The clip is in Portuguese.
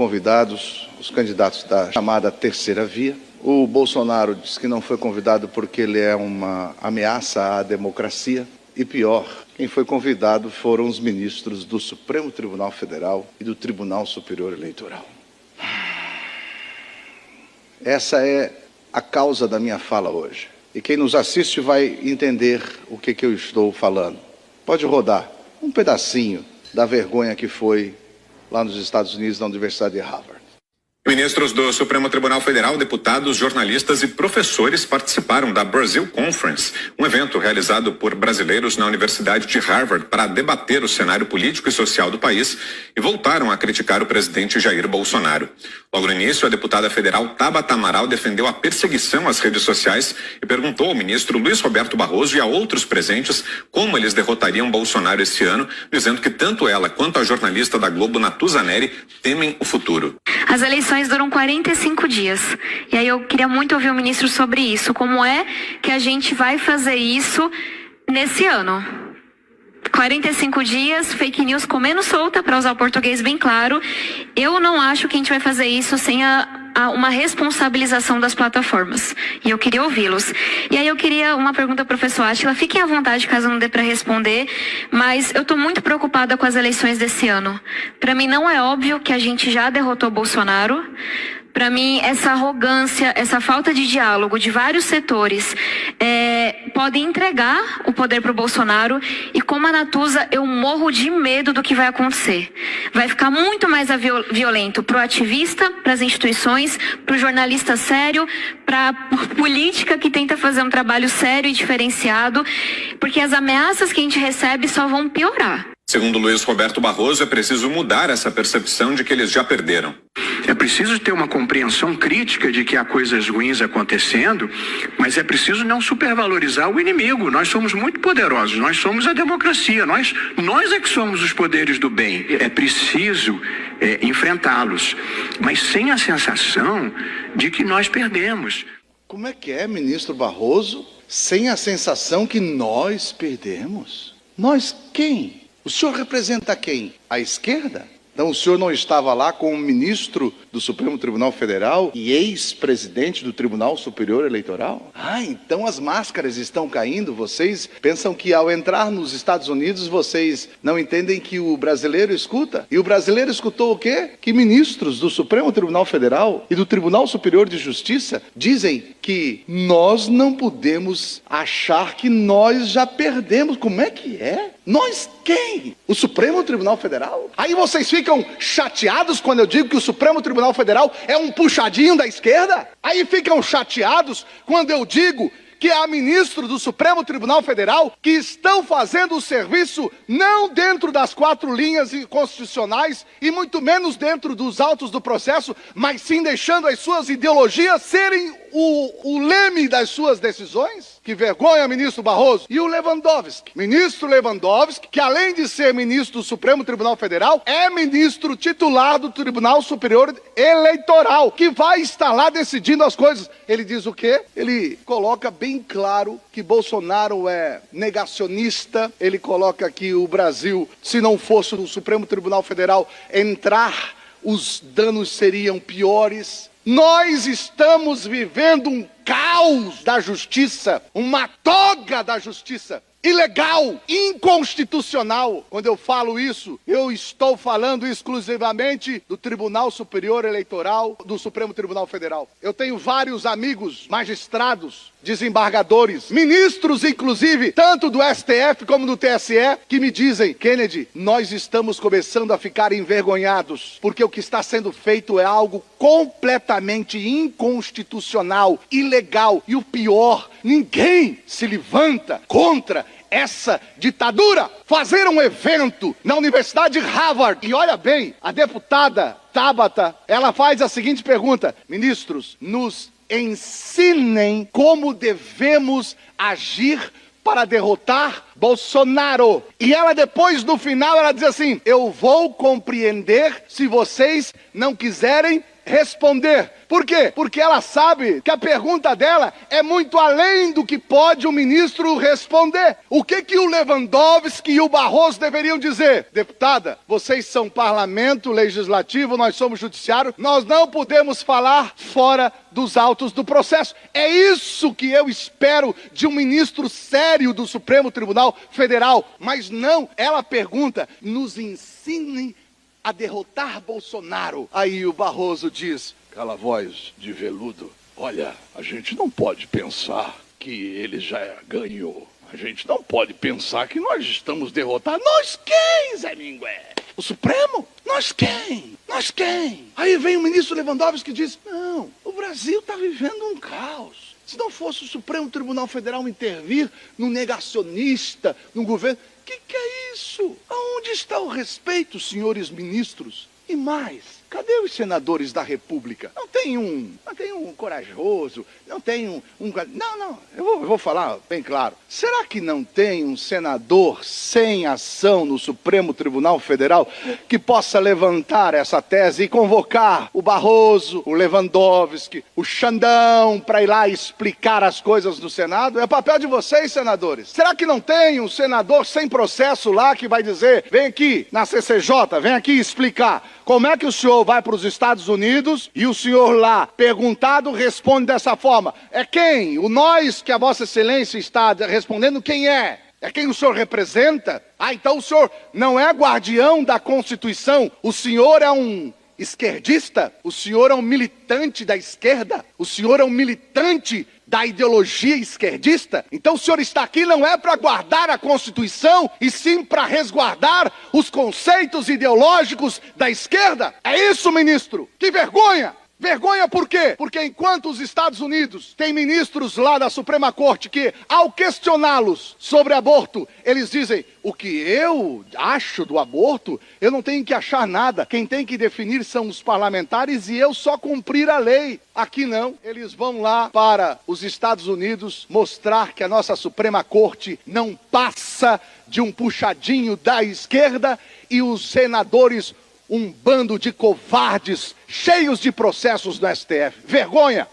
Convidados, os candidatos da chamada terceira via. O Bolsonaro disse que não foi convidado porque ele é uma ameaça à democracia. E pior, quem foi convidado foram os ministros do Supremo Tribunal Federal e do Tribunal Superior Eleitoral. Essa é a causa da minha fala hoje. E quem nos assiste vai entender o que eu estou falando. Pode rodar um pedacinho da vergonha que foi lá nos Estados Unidos, na Universidade de Harvard. Ministros do Supremo Tribunal Federal, deputados, jornalistas e professores participaram da Brazil Conference, um evento realizado por brasileiros na Universidade de Harvard para debater o cenário político e social do país e voltaram a criticar o presidente Jair Bolsonaro. Logo no início, a deputada federal Tabata Amaral defendeu a perseguição às redes sociais e perguntou ao ministro Luiz Roberto Barroso e a outros presentes como eles derrotariam Bolsonaro esse ano, dizendo que tanto ela quanto a jornalista da Globo, Natuza Neri, temem o futuro. As eleições duram 45 dias. E aí eu queria muito ouvir o ministro sobre isso. Como é que a gente vai fazer isso nesse ano? 45 dias, fake news comendo solta, para usar o português bem claro. Eu não acho que a gente vai fazer isso sem uma responsabilização das plataformas. E eu queria ouvi-los. E aí eu queria uma pergunta ao professor Átila. Fiquem à vontade caso não dê para responder, mas eu estou muito preocupada com as eleições desse ano. Para mim não é óbvio que a gente já derrotou Bolsonaro. Para mim, essa arrogância, essa falta de diálogo de vários setores pode entregar o poder para o Bolsonaro. E como a Natuza, eu morro de medo do que vai acontecer. Vai ficar muito mais violento para o ativista, para as instituições, para o jornalista sério, para a política que tenta fazer um trabalho sério e diferenciado, porque as ameaças que a gente recebe só vão piorar. Segundo Luiz Roberto Barroso, é preciso mudar essa percepção de que eles já perderam. É preciso ter uma compreensão crítica de que há coisas ruins acontecendo, mas é preciso não supervalorizar o inimigo. Nós somos muito poderosos, nós somos a democracia, nós é que somos os poderes do bem. É preciso enfrentá-los, mas sem a sensação de que nós perdemos. Como é que é, ministro Barroso, sem a sensação que nós perdemos? Nós quem? O senhor representa quem? A esquerda? Então o senhor não estava lá com o ministro do Supremo Tribunal Federal e ex-presidente do Tribunal Superior Eleitoral? Ah, então as máscaras estão caindo. Vocês pensam que ao entrar nos Estados Unidos vocês não entendem que o brasileiro escuta? E o brasileiro escutou o quê? Que ministros do Supremo Tribunal Federal e do Tribunal Superior de Justiça dizem que nós não podemos achar que nós já perdemos. Como é que é? Nós quem? O Supremo Tribunal Federal? Aí vocês ficam chateados quando eu digo que o Supremo Tribunal Federal é um puxadinho da esquerda? Aí ficam chateados quando eu digo que há ministros do Supremo Tribunal Federal que estão fazendo o serviço não dentro das 4 linhas constitucionais e muito menos dentro dos autos do processo, mas sim deixando as suas ideologias serem o leme das suas decisões? Que vergonha, ministro Barroso. E o Lewandowski, ministro Lewandowski, que além de ser ministro do Supremo Tribunal Federal, é ministro titular do Tribunal Superior Eleitoral, que vai estar lá decidindo as coisas. Ele diz o quê? Ele coloca bem claro que Bolsonaro é negacionista. Ele coloca que o Brasil, se não fosse o Supremo Tribunal Federal entrar, os danos seriam piores. Nós estamos vivendo um caos da justiça, uma toga da justiça, ilegal, inconstitucional. Quando eu falo isso, eu estou falando exclusivamente do Tribunal Superior Eleitoral, do Supremo Tribunal Federal. Eu tenho vários amigos magistrados, desembargadores, ministros inclusive, tanto do STF como do TSE, que me dizem: Kennedy, nós estamos começando a ficar envergonhados, porque o que está sendo feito é algo completamente inconstitucional, ilegal, e o pior, ninguém se levanta contra essa ditadura. Fazer um evento na Universidade de Harvard, e olha bem, a deputada Tabata, ela faz a seguinte pergunta: ministros, nos ensinem como devemos agir para derrotar Bolsonaro. E ela depois, no final, ela diz assim: eu vou compreender se vocês não quiserem responder. Por quê? Porque ela sabe que a pergunta dela é muito além do que pode o ministro responder. O que o Lewandowski e o Barroso deveriam dizer? Deputada, vocês são parlamento legislativo, nós somos judiciário, nós não podemos falar fora dos autos do processo. É isso que eu espero de um ministro sério do Supremo Tribunal Federal. Mas não, ela pergunta, nos ensinem a derrotar Bolsonaro. Aí o Barroso diz: aquela voz de veludo, olha, a gente não pode pensar que ele já ganhou. A gente não pode pensar que nós estamos derrotados. Nós quem, Zé Mingué? O Supremo? Nós quem? Nós quem? Aí vem o ministro Lewandowski que diz: não, o Brasil está vivendo um caos. Se não fosse o Supremo Tribunal Federal intervir no negacionista, no governo... Que é isso? Aonde está o respeito, senhores ministros? E mais, cadê os senadores da República? Não tem um corajoso, não tem eu vou falar bem claro. Será que não tem um senador sem ação no Supremo Tribunal Federal que possa levantar essa tese e convocar o Barroso, o Lewandowski, o Xandão para ir lá explicar as coisas no Senado? É papel de vocês, senadores. Será que não tem um senador sem processo lá que vai dizer: vem aqui na CCJ, vem aqui explicar como é que o senhor vai para os Estados Unidos e o senhor lá, perguntado, responde dessa forma? É quem? O nós que a Vossa Excelência está respondendo, quem é? É quem o senhor representa? Ah, então o senhor não é guardião da Constituição? O senhor é um esquerdista? O senhor é um militante da esquerda? O senhor é um militante da ideologia esquerdista? Então o senhor está aqui não é para guardar a Constituição, e sim para resguardar os conceitos ideológicos da esquerda? É isso, ministro? Que vergonha! Vergonha por quê? Porque enquanto os Estados Unidos têm ministros lá da Suprema Corte que, ao questioná-los sobre aborto, eles dizem: o que eu acho do aborto, eu não tenho que achar nada. Quem tem que definir são os parlamentares e eu só cumprir a lei. Aqui não. Eles vão lá para os Estados Unidos mostrar que a nossa Suprema Corte não passa de um puxadinho da esquerda, e os senadores, um bando de covardes cheios de processos no STF. Vergonha!